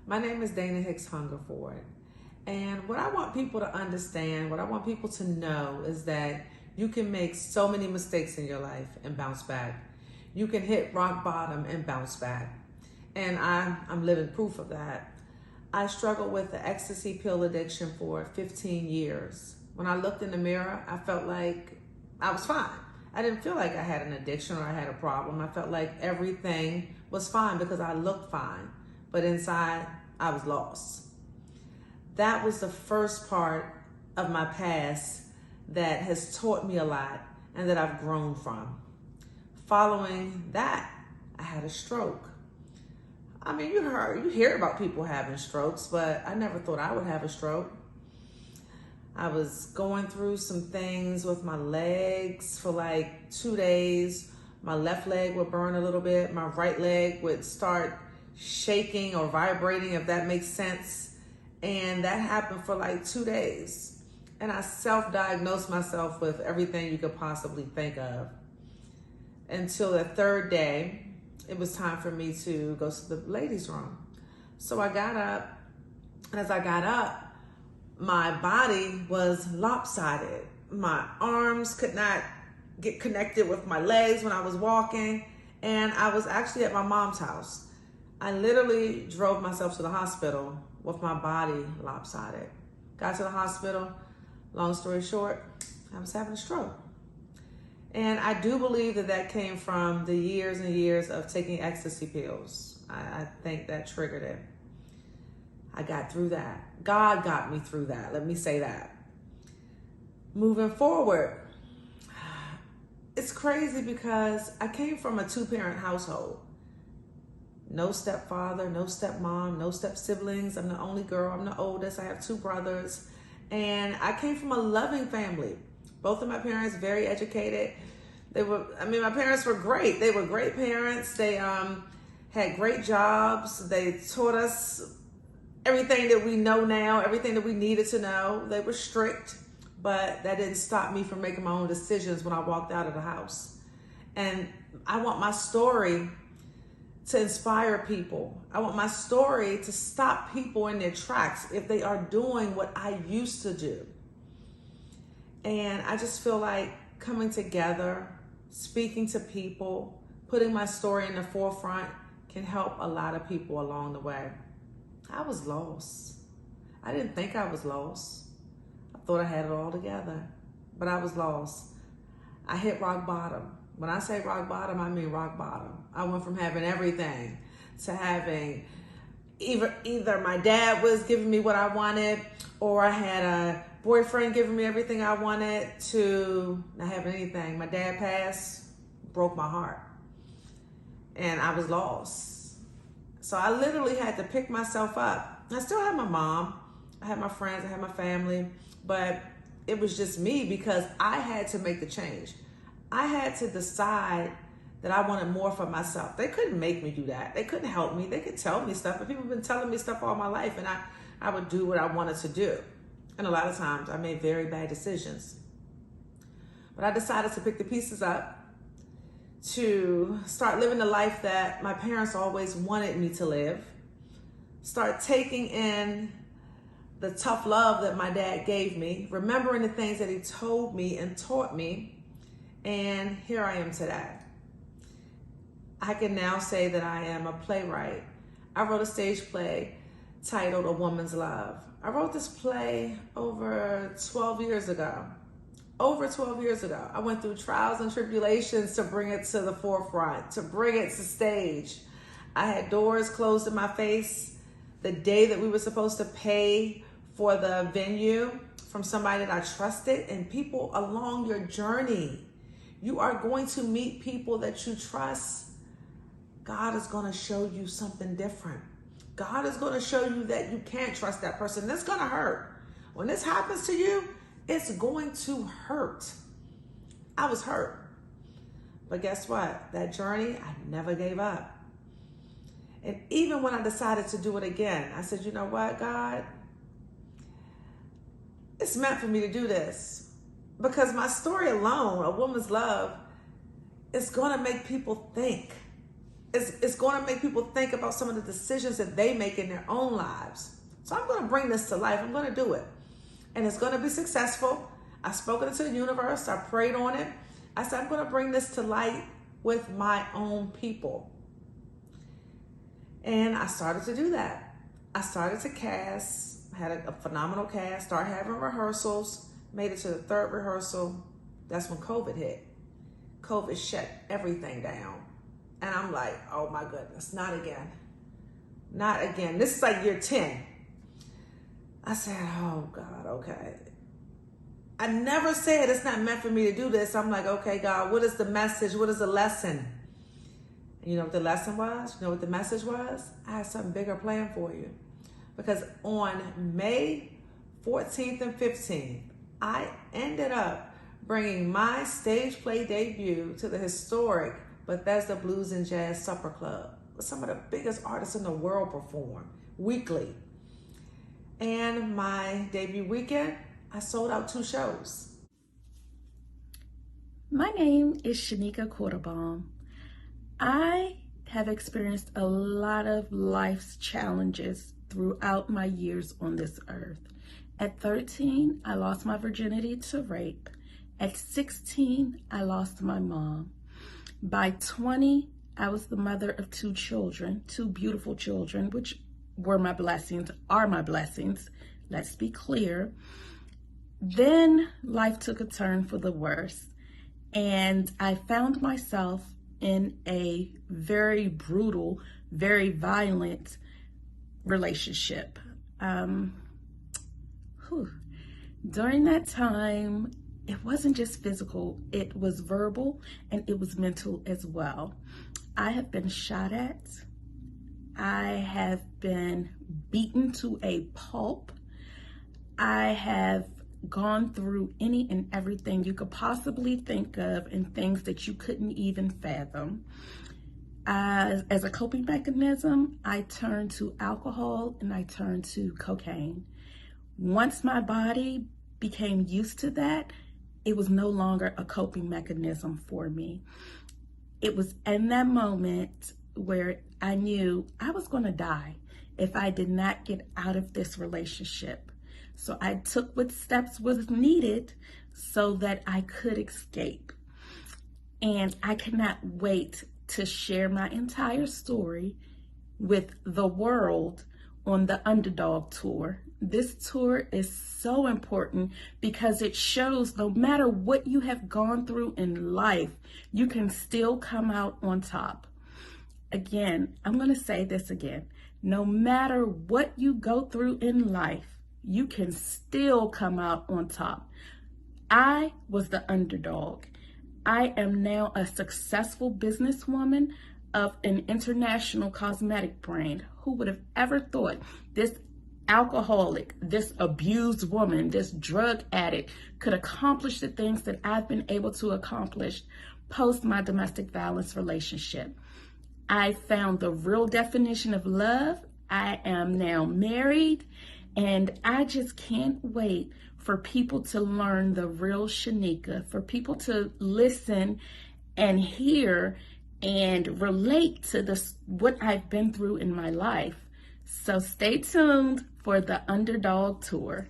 My name is Dana Hicks-Hungerford, and what I want people to understand, what I want people to know is that you can make so many mistakes in your life and bounce back. You can hit rock bottom and bounce back, and I'm living proof of that. I struggled with the ecstasy pill addiction for 15 years. When I looked in the mirror, I felt like I was fine. I didn't feel like I had an addiction or I had a problem. I felt like everything was fine because I looked fine, but inside I was lost. That was the first part of my past that has taught me a lot and that I've grown from. Following that, I had a stroke. I mean, you hear about people having strokes, but I never thought I would have a stroke. I was going through some things with my legs for like 2 days. My left leg would burn a little bit. My right leg would start shaking or vibrating, if that makes sense. And that happened for like 2 days. And I self-diagnosed myself with everything you could possibly think of. Until the third day, it was time for me to go to the ladies' room. So I got up, and as I got up, my body was lopsided. My arms could not get connected with my legs when I was walking, and I was actually at my mom's house. I literally drove myself to the hospital with my body lopsided. Got to the hospital, long story short, I was having a stroke. And I do believe that that came from the years and years of taking ecstasy pills. I think that triggered it. I got through that. God got me through that, let me say that. Moving forward, it's crazy because I came from a 2-parent household. No stepfather, no stepmom, no step siblings. I'm the only girl, I'm the oldest. I have 2 brothers. And I came from a loving family. Both of my parents, very educated. My parents were great. They were great parents. They had great jobs. They taught us everything that we know now, everything that we needed to know. They were strict, but that didn't stop me from making my own decisions when I walked out of the house. And I want my story to inspire people. I want my story to stop people in their tracks if they are doing what I used to do. And I just feel like coming together, speaking to people, putting my story in the forefront can help a lot of people along the way. I was lost. I didn't think I was lost. I thought I had it all together, but I was lost. I hit rock bottom. When I say rock bottom, I mean rock bottom. I went from having everything to having either my dad was giving me what I wanted, or I had a boyfriend giving me everything I wanted, to not having anything. My dad passed, broke my heart, and I was lost. So I literally had to pick myself up. I still had my mom, I had my friends, I had my family, but it was just me because I had to make the change. I had to decide that I wanted more for myself. They couldn't make me do that. They couldn't help me. They could tell me stuff, but people have been telling me stuff all my life, and I would do what I wanted to do. And a lot of times I made very bad decisions. But I decided to pick the pieces up to start living the life that my parents always wanted me to live. Start taking in the tough love that my dad gave me, remembering the things that he told me and taught me. And here I am today. I can now say that I am a playwright. I wrote a stage play titled A Woman's Love. I wrote this play over 12 years ago. Over 12 years ago. I went through trials and tribulations to bring it to the forefront, to bring it to stage. I had doors closed in my face the day that we were supposed to pay for the venue from somebody that I trusted, and people along your journey. You are going to meet people that you trust. God is going to show you something different. God is going to show you that you can't trust that person. That's going to hurt. When this happens to you, it's going to hurt. I was hurt. But guess what? That journey, I never gave up. And even when I decided to do it again, I said, you know what, God? It's meant for me to do this. Because my story alone, a woman's love, is going to make people think. It's going to make people think about some of the decisions that they make in their own lives. So I'm going to bring this to life. I'm going to do it. And it's going to be successful. I've spoken it to the universe. I prayed on it. I said, I'm going to bring this to light with my own people. And I started to do that. I started to cast, had a phenomenal cast, started having rehearsals, made it to the third rehearsal. That's when COVID hit. COVID shut everything down. And I'm like, oh my goodness, not again. Not again. This is like year 10. I said, oh God, okay. I never said it's not meant for me to do this. I'm like, okay, God, what is the message? What is the lesson? And you know what the lesson was? You know what the message was? I have something bigger planned for you. Because on May 14th and 15th, I ended up bringing my stage play debut to the historic Bethesda Blues and Jazz Supper Club. Some of the biggest artists in the world perform weekly. And my debut weekend, I sold out 2 shows. My name is Schenika Quattlebaum. I have experienced a lot of life's challenges throughout my years on this earth. At 13, I lost my virginity to rape. At 16, I lost my mom. By 20, I was the mother of 2 children, 2 beautiful children, which were my blessings, are my blessings. Let's be clear. Then life took a turn for the worse, and I found myself in a very brutal, very violent relationship. During that time, it wasn't just physical, it was verbal and it was mental as well. I have been shot at. I have been beaten to a pulp. I have gone through any and everything you could possibly think of and things that you couldn't even fathom. As a coping mechanism, I turned to alcohol and I turned to cocaine. Once my body became used to that, it was no longer a coping mechanism for me. It was in that moment where I knew I was going to die if I did not get out of this relationship. So I took what steps was needed so that I could escape. And I cannot wait to share my entire story with the world on the Underdog Tour. This tour is so important because it shows no matter what you have gone through in life, you can still come out on top. Again, I'm going to say this again. No matter what you go through in life, you can still come out on top. I was the underdog. I am now a successful businesswoman of an international cosmetic brand. Who would have ever thought this alcoholic, this abused woman, this drug addict could accomplish the things that I've been able to accomplish post my domestic violence relationship? I found the real definition of love. I am now married, and I just can't wait for people to learn the real Schenika, for people to listen and hear and relate to this, what I've been through in my life. So stay tuned for the Underdog Tour.